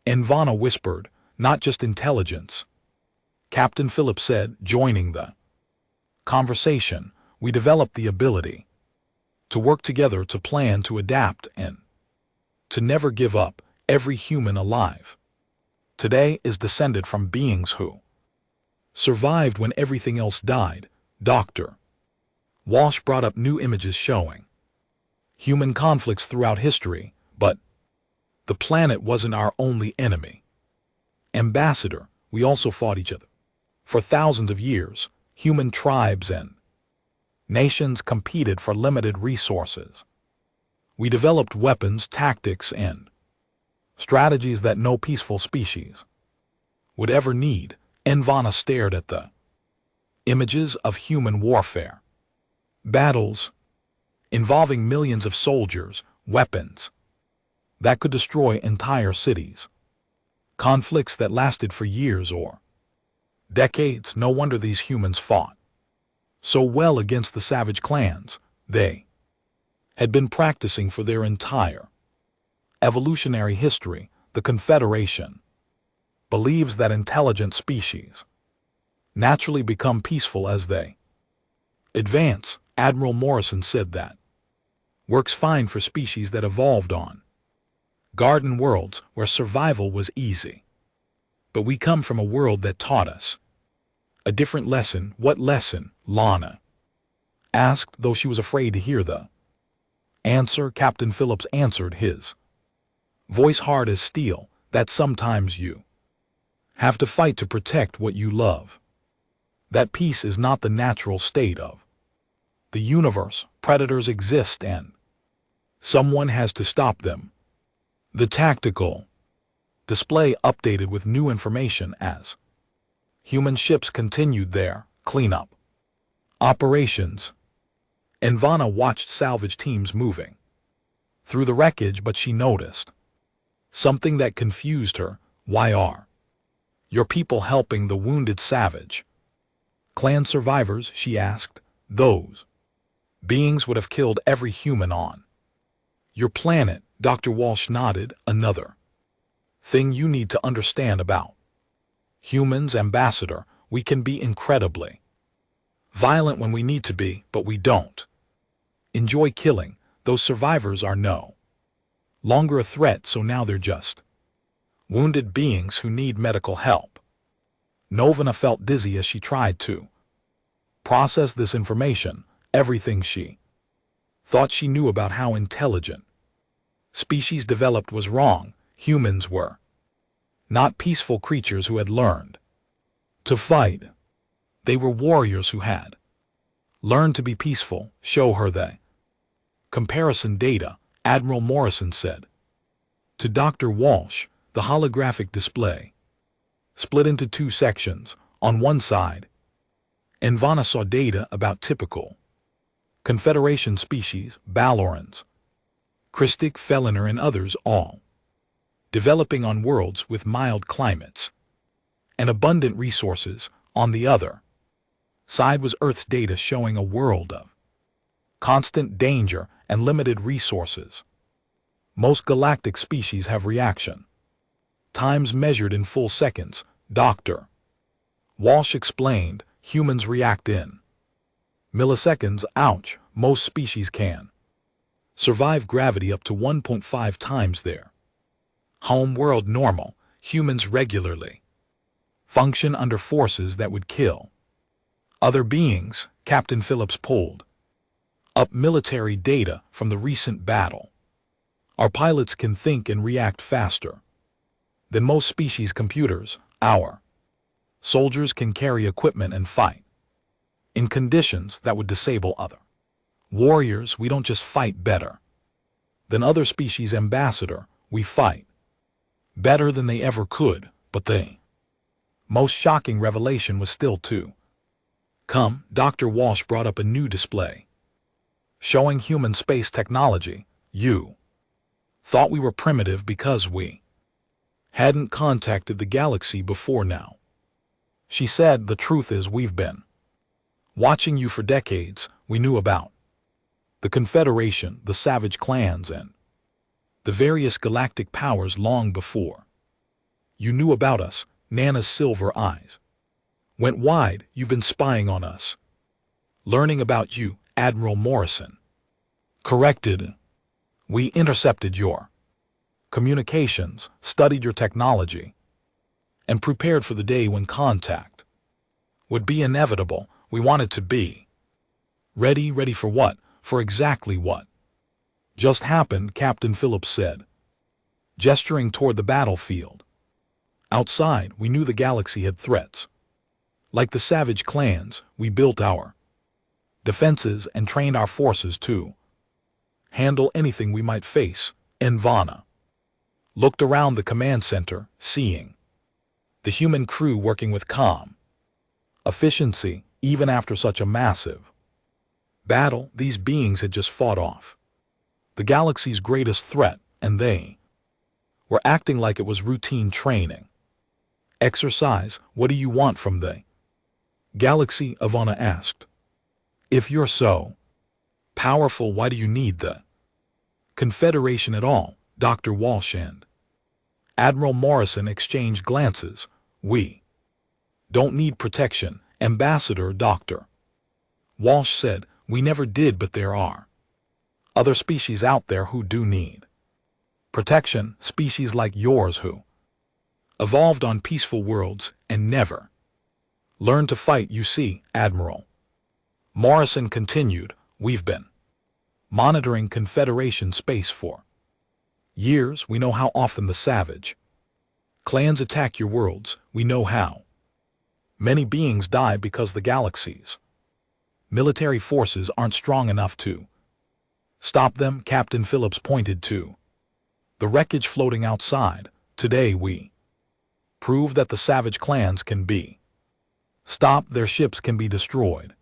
Invana whispered. "Not just intelligence," Captain Phillips said, joining the conversation. "We developed the ability to work together, to plan, to adapt, and to never give up. Every human alive today is descended from beings who survived when everything else died." Dr. Walsh brought up new images showing human conflicts throughout history, but the planet wasn't our only enemy. Ambassador, we also fought each other. For thousands of years, human tribes and nations competed for limited resources. We developed weapons, tactics, and strategies that no peaceful species would ever need. Invana stared at the images of human warfare. Battles involving millions of soldiers, weapons that could destroy entire cities. Conflicts that lasted for years or decades. No wonder these humans fought so well against the savage clans. They had been practicing for their entire evolutionary history. The Confederation believes that intelligent species naturally become peaceful as they advance. Admiral Morrison said that works fine for species that evolved on garden worlds where survival was easy. But we come from a world that taught us a different lesson. What lesson? Lana asked, though she was afraid to hear the answer. Captain Phillips answered, his voice hard as steel, that sometimes you have to fight to protect what you love. That peace is not the natural state of the universe. Predators exist and someone has to stop them. The tactical display updated with new information as human ships continued their cleanup operations. Ivana watched salvage teams moving through the wreckage, but she noticed something that confused her. Why are your people helping the wounded savage clan survivors? She asked. Those beings would have killed every human on your planet. Dr. Walsh nodded. Another thing you need to understand about humans, Ambassador, we can be incredibly violent when we need to be, but we don't enjoy killing. Those survivors are no longer a threat, so now they're just wounded beings who need medical help. Novana felt dizzy as she tried to process this information. Everything she thought she knew about how intelligent species developed was wrong. Humans were not peaceful creatures who had learned to fight. They were warriors who had learned to be peaceful. Show her the comparison data, Admiral Morrison said to Dr. Walsh. The holographic display split into two sections. On one side, Ivana saw data about typical Confederation species, Balorans, Christic, Feliner, and others, all developing on worlds with mild climates and abundant resources. On the other side was Earth's data showing a world of constant danger and limited resources. Most galactic species have reaction times measured in full seconds, Dr. Walsh explained. Humans react in milliseconds. Ouch. Most species can survive gravity up to 1.5 times their home world normal. Humans regularly function under forces that would kill other beings. Captain Phillips pulled up military data from the recent battle. Our pilots can think and react faster than most species' computers. Our soldiers can carry equipment and fight in conditions that would disable other warriors. We don't just fight better than other species, Ambassador. We fight better than they ever could. But the most shocking revelation was still to come. Dr. Walsh brought up a new display showing human space technology. You thought we were primitive because we hadn't contacted the galaxy before now. She said, the truth is we've been watching you for decades. We knew about the Confederation, the savage clans, and the various galactic powers long before you knew about us. Nana's silver eyes went wide. You've been spying on us, learning about you, Admiral Morrison corrected. We intercepted your communications, studied your technology, and prepared for the day when contact would be inevitable. We wanted to be ready. Ready for what? For exactly what just happened, Captain Phillips said, gesturing toward the battlefield. Outside, we knew the galaxy had threats. Like the savage clans, we built our defenses and trained our forces to handle anything we might face. Ivana looked around the command center, seeing the human crew working with calm efficiency. Even after such a massive battle, these beings had just fought off the galaxy's greatest threat, and they were acting like it was routine training exercise. What do you want from the galaxy? Ivana asked. If you're so powerful, why do you need the Confederation at all? Dr. Walsh and Admiral Morrison exchanged glances. We don't need protection, Ambassador Dr. Walsh said. We never did, but there are other species out there who do need protection, species like yours who evolved on peaceful worlds and never learned to fight. You see, Admiral Morrison continued, we've been monitoring Confederation space for years. We know how often the savage clans attack your worlds. We know how many beings die because the galaxy's military forces aren't strong enough to stop them. Captain Phillips pointed to the wreckage floating outside. Today we prove that the savage clans can be stopped, their ships can be destroyed,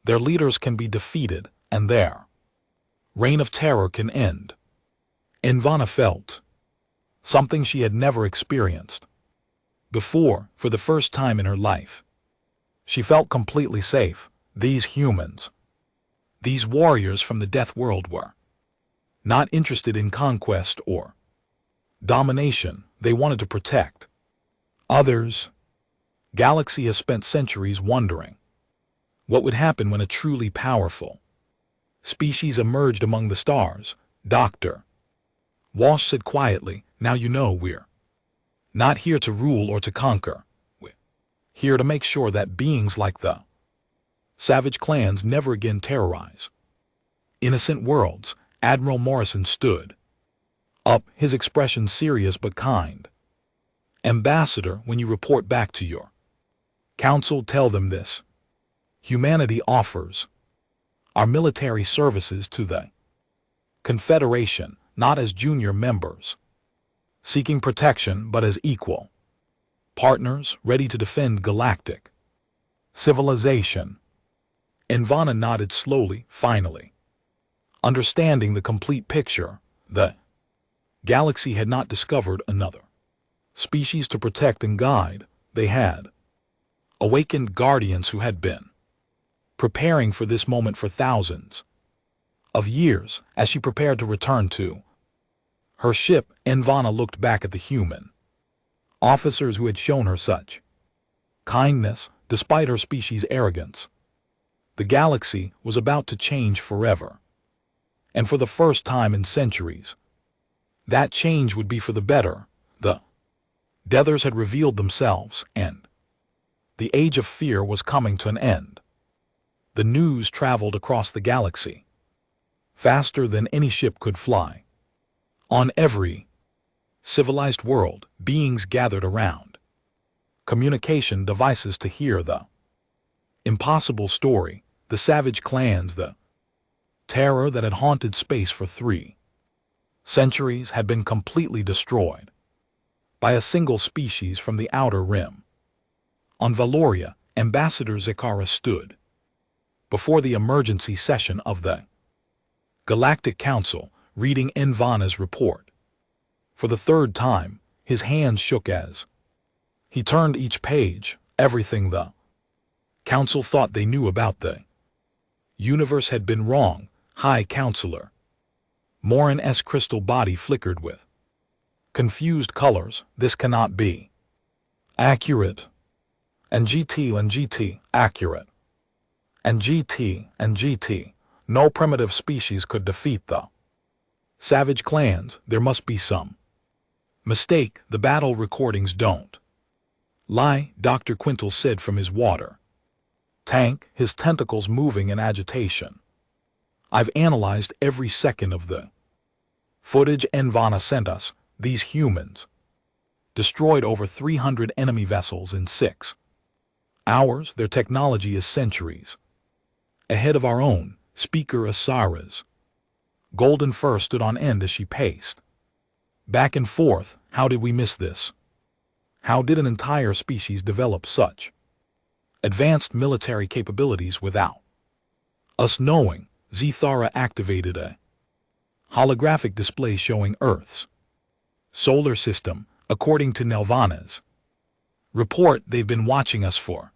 their leaders can be defeated, and their reign of terror can end. Ivana felt something she had never experienced before. For the first time in her life, she felt completely safe. These humans, these warriors from the Death World, were not interested in conquest or domination. They wanted to protect others. Galaxy has spent centuries wondering what would happen when a truly powerful species emerged among the stars. Dr. Walsh said quietly, now you know we're not here to rule or to conquer. We're here to make sure that beings like the savage clans never again terrorize innocent worlds. Admiral Morrison stood up, his expression serious but kind. Ambassador, when you report back to your council, tell them this. Humanity offers our military services to the Confederation, not as junior members seeking protection, but as equal partners ready to defend galactic civilization. Ivana nodded slowly, finally understanding the complete picture. The galaxy had not discovered another species to protect and guide. They had awakened guardians who had been preparing for this moment for thousands of years. As she prepared to return to her ship, Ivana looked back at the human officers who had shown her such kindness despite her species' arrogance. The galaxy was about to change forever, and for the first time in centuries, that change would be for the better. The Deathers had revealed themselves, and the age of fear was coming to an end. The news traveled across the galaxy faster than any ship could fly. On every civilized world, beings gathered around communication devices to hear the impossible story. The savage clans, the terror that had haunted space for 3 centuries, had been completely destroyed by a single species from the outer rim. On Valoria, Ambassador Zakara stood before the emergency session of the Galactic Council, reading Ivana's report. For the 3rd time, his hands shook as he turned each page. Everything the Council thought they knew about the universe had been wrong. High Counselor Morin's crystal body flickered with confused colors. This cannot be accurate. And GT, accurate. And GT. No primitive species could defeat the savage clans. There must be some mistake. The battle recordings don't lie, Dr. Quintal said from his water tank, his tentacles moving in agitation. I've analyzed every second of the footage Ivana sent us. These humans destroyed over 300 enemy vessels in 6 hours. Their technology is centuries ahead of our own. Speaker Asara's golden fur stood on end as she paced back and forth. How did we miss this? How did an entire species develop such advanced military capabilities without us knowing? Zithara activated a holographic display showing Earth's solar system. According to Nelvana's report, they've been watching us for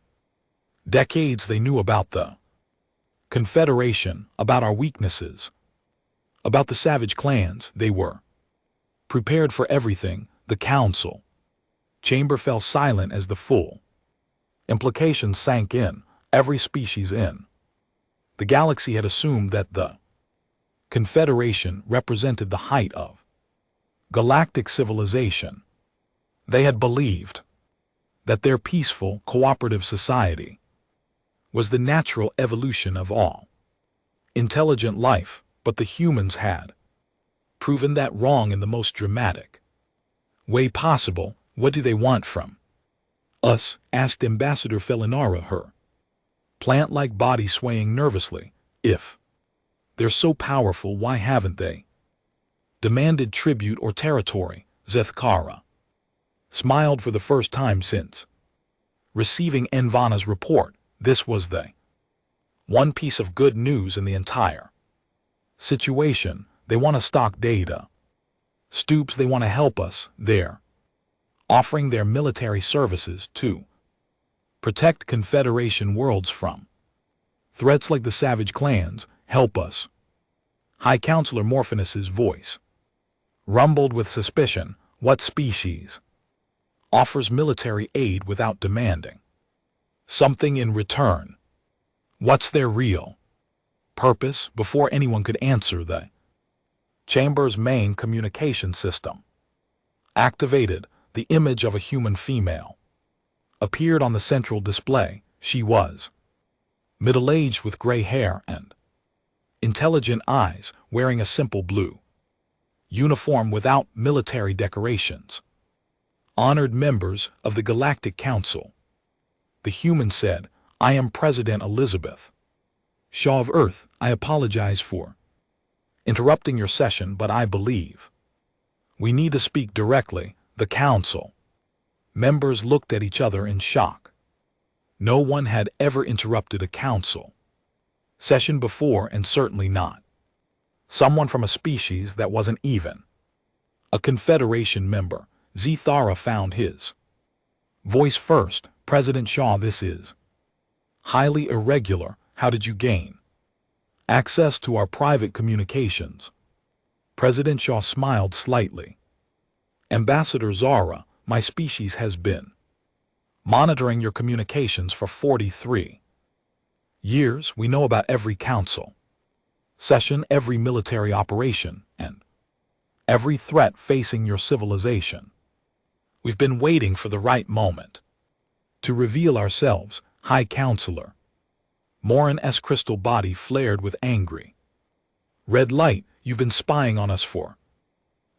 decades. They knew about the Confederation, about our weaknesses. About the savage clans, they were prepared for everything. The council chamber fell silent as the full implications sank in, every species in the galaxy had assumed that the Confederation represented the height of galactic civilization. They had believed that their peaceful, cooperative society was the natural evolution of all intelligent life, but the humans had proven that wrong in the most dramatic way possible. What do they want from us? Asked Ambassador Felinara, her plant-like body swaying nervously. If they're so powerful, why haven't they demanded tribute or territory? Zethkara smiled for the first time since receiving Envana's report. This was the one piece of good news in the entire situation. They want to stock data. Stoops, they want to help us. They're offering their military services to protect Confederation worlds from threats like the savage clans. Help us. High Counselor Morphinus's voice rumbled with suspicion. What species offers military aid without demanding something in return? What's their real purpose? Before anyone could answer, the chamber's main communication system activated. The image of a human female appeared on the central display. She was middle-aged with gray hair and intelligent eyes, wearing a simple blue uniform without military decorations. Honored members of the Galactic Council, the human said, I am President Elizabeth Shaw of Earth. I apologize for interrupting your session, but I believe we need to speak directly. The council members looked at each other in shock. No one had ever interrupted a council session before, and certainly not someone from a species that wasn't even a Confederation member. Zethara found his voice first. President Shaw, this is highly irregular. How did you gain access to our private communications? President Shaw smiled slightly. Ambassador Zara, my species has been monitoring your communications for 43 years. We know about every council session, every military operation, and every threat facing your civilization. We've been waiting for the right moment to reveal ourselves. High Counselor Morin's crystal body flared with angry red light. You've been spying on us for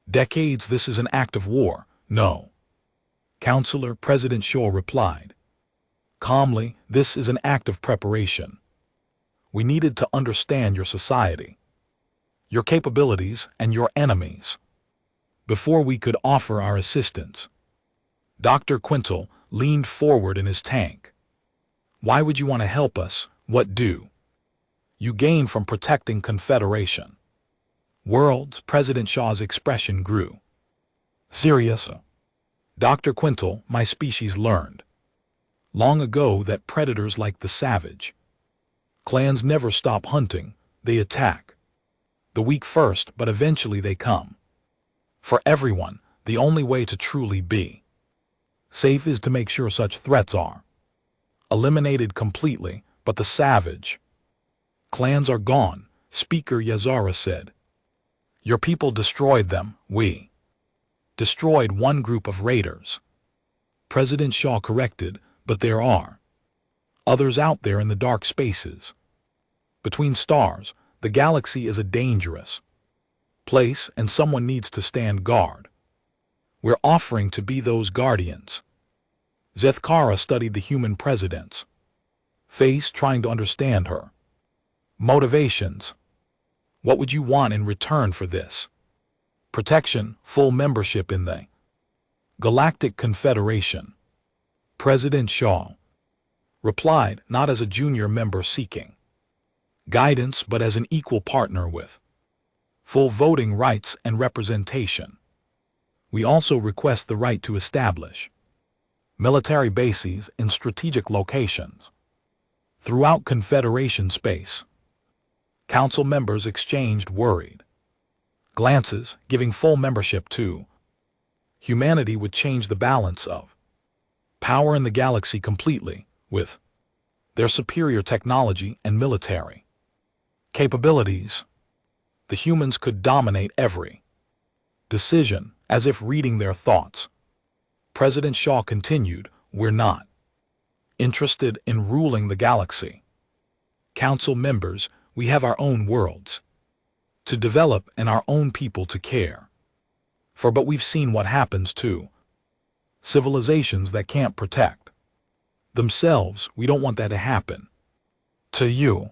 decades. This is an act of war. No, Counselor, President Shaw replied calmly. This is an act of preparation. We needed to understand your society, your capabilities, and your enemies before we could offer our assistance. Dr. Quintal leaned forward in his tank. Why would you want to help us? What do you gain from protecting Confederation worlds? President Shaw's expression grew serious. Dr. Quintal, my species learned long ago that predators like the savage clans never stop hunting. They attack the weak first, but eventually they come for everyone. The only way to truly be safe is to make sure such threats are eliminated completely. But the savage clans are gone, Speaker Yazara said. Your people destroyed them. We destroyed one group of raiders, President Shaw corrected, but there are others out there in the dark spaces between stars. The galaxy is a dangerous place, and someone needs to stand guard. We're offering to be those guardians. Zethkara studied the human president's face, trying to understand her motivations. What would you want in return for this? Protection, full membership in the Galactic Confederation. President Shaw replied, not as a junior member seeking guidance, but as an equal partner with full voting rights and representation. We also request the right to establish military bases in strategic locations throughout Confederation space. Council members exchanged worried glances, giving full membership to humanity would change the balance of power in the galaxy completely with their superior technology and military capabilities. The humans could dominate every decision as if reading their thoughts. President Shaw continued, "We're not interested in ruling the galaxy. Council members, we have our own worlds to develop and our own people to care for, but we've seen what happens to civilizations that can't protect themselves. We don't want that to happen to you.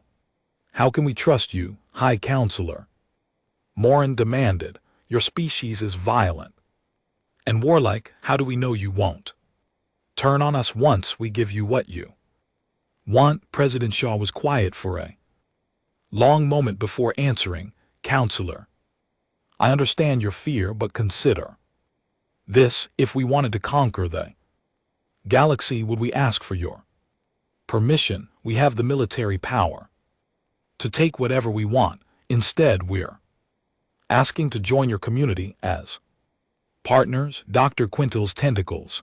How can we trust you, High Counselor?" Morin demanded. "Your species is violent and warlike. How do we know you won't turn on us once we give you what you want?" President Shaw was quiet for a long moment before answering. "Counselor, I understand your fear, but consider this. If we wanted to conquer the galaxy, would we ask for your permission? We have the military power to take whatever we want. Instead, we're asking to join your community as partners." Dr. Quintel's tentacles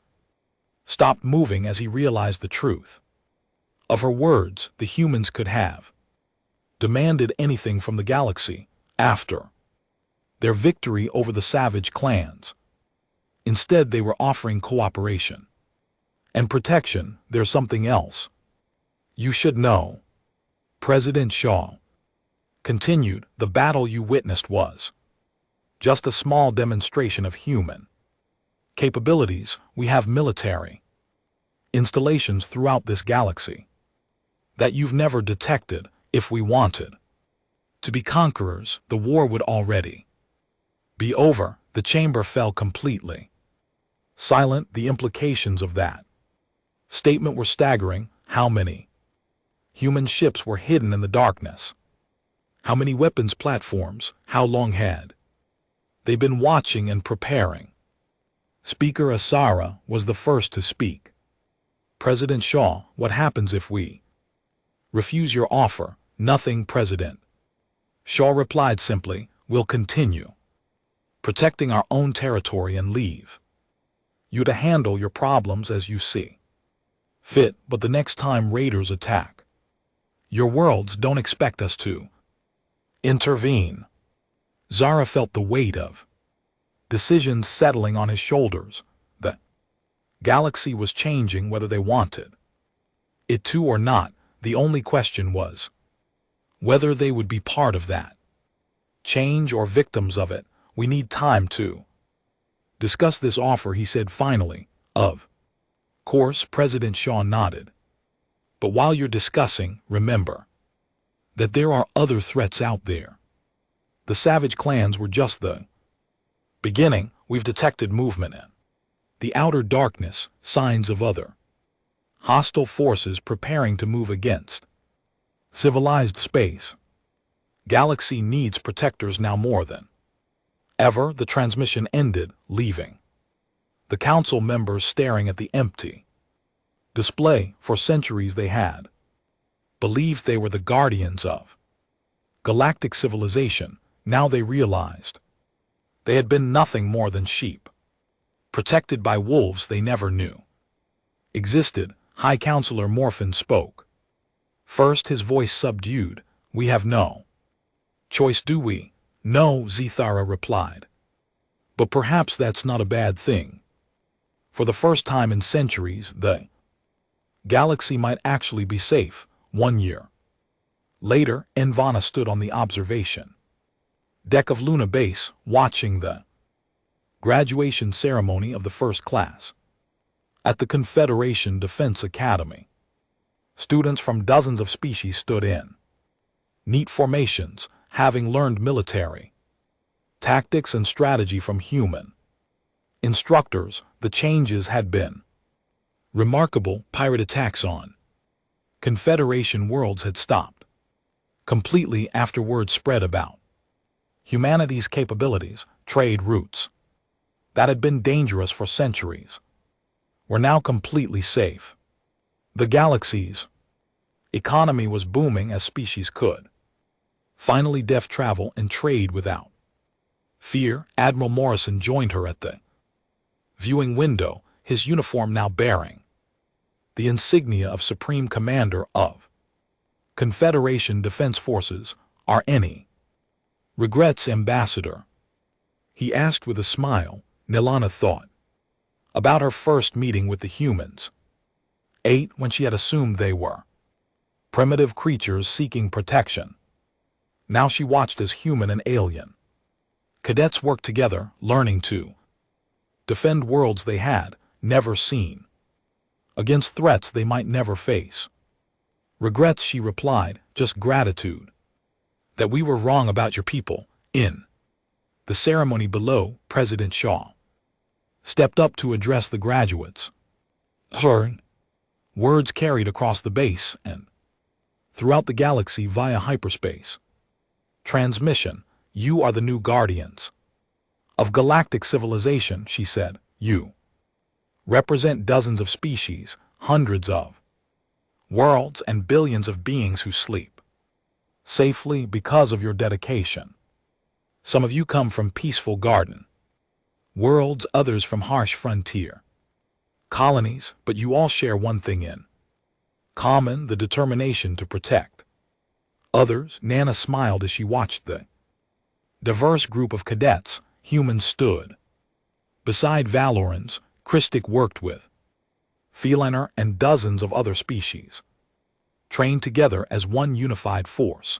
stopped moving as he realized the truth of her words. The humans could have demanded anything from the galaxy after their victory over the savage clans. Instead, they were offering cooperation and protection. "There's something else you should know," President Shaw continued. "The battle you witnessed was just a small demonstration of human capabilities. We have military installations throughout this galaxy that you've never detected. If we wanted to be conquerors, the war would already be over." The chamber fell completely silent. The implications of that statement were staggering. How many human ships were hidden in the darkness? How many weapons platforms? How long had they been watching and preparing? Speaker Asara was the first to speak. "President Shaw, what happens if we refuse your offer?" "Nothing, President." Shaw replied simply, "We'll continue protecting our own territory and leave you to handle your problems as you see fit. But the next time raiders attack your worlds, don't expect us to intervene." Zara felt the weight of decisions settling on his shoulders. The galaxy was changing whether they wanted it to or not. The only question was whether they would be part of that change or victims of it. "We need time to discuss this offer," he said finally. "Of course," President Shaw nodded. "But while you're discussing, remember that there are other threats out there. The savage clans were just the beginning. We've detected movement in the outer darkness, signs of other hostile forces preparing to move against civilized space. Galaxy needs protectors now more than ever." The transmission ended, leaving the council members staring at the empty display. For centuries they had believed they were the guardians of galactic civilization. Now they realized they had been nothing more than sheep, protected by wolves they never knew existed. High Counselor Morphin spoke first, his voice subdued. "We have no choice, do we?" "No," Zithara replied. "But perhaps that's not a bad thing. For the first time in centuries, the galaxy might actually be safe." 1 year later, Envana stood on the observation deck of Luna Base, watching the graduation ceremony of the first class at the Confederation Defense Academy. Students from dozens of species stood in neat formations, having learned military tactics and strategy from human instructors. The changes had been remarkable. Pirate attacks on Confederation worlds had stopped completely after word spread about humanity's capabilities. Trade routes that had been dangerous for centuries were now completely safe. The galaxy's economy was booming as species could Finally, deaf travel and trade without fear. Admiral Morrison joined her at the viewing window, his uniform now bearing the insignia of Supreme Commander of Confederation Defense Forces. Are any regrets, Ambassador? He asked with a smile. Nilana thought about her first meeting with the humans. 8, when she had assumed they were primitive creatures seeking protection. Now she watched as human and alien cadets worked together, learning to defend worlds they had never seen against threats they might never face. Regrets, she replied, just gratitude that we were wrong about your people. In the ceremony below, President Shaw stepped up to address the graduates. Her words carried across the base and throughout the galaxy via hyperspace transmission. You are the new guardians of galactic civilization, she said. You represent dozens of species, hundreds of worlds, and billions of beings who sleep safely because of your dedication. Some of you come from peaceful garden worlds, others from harsh frontier colonies, but you all share one thing in common: the determination to protect others. Nana smiled as she watched the diverse group of cadets. Humans stood beside Valorans, Christic worked with Feliner, and dozens of other species, trained together as one unified force.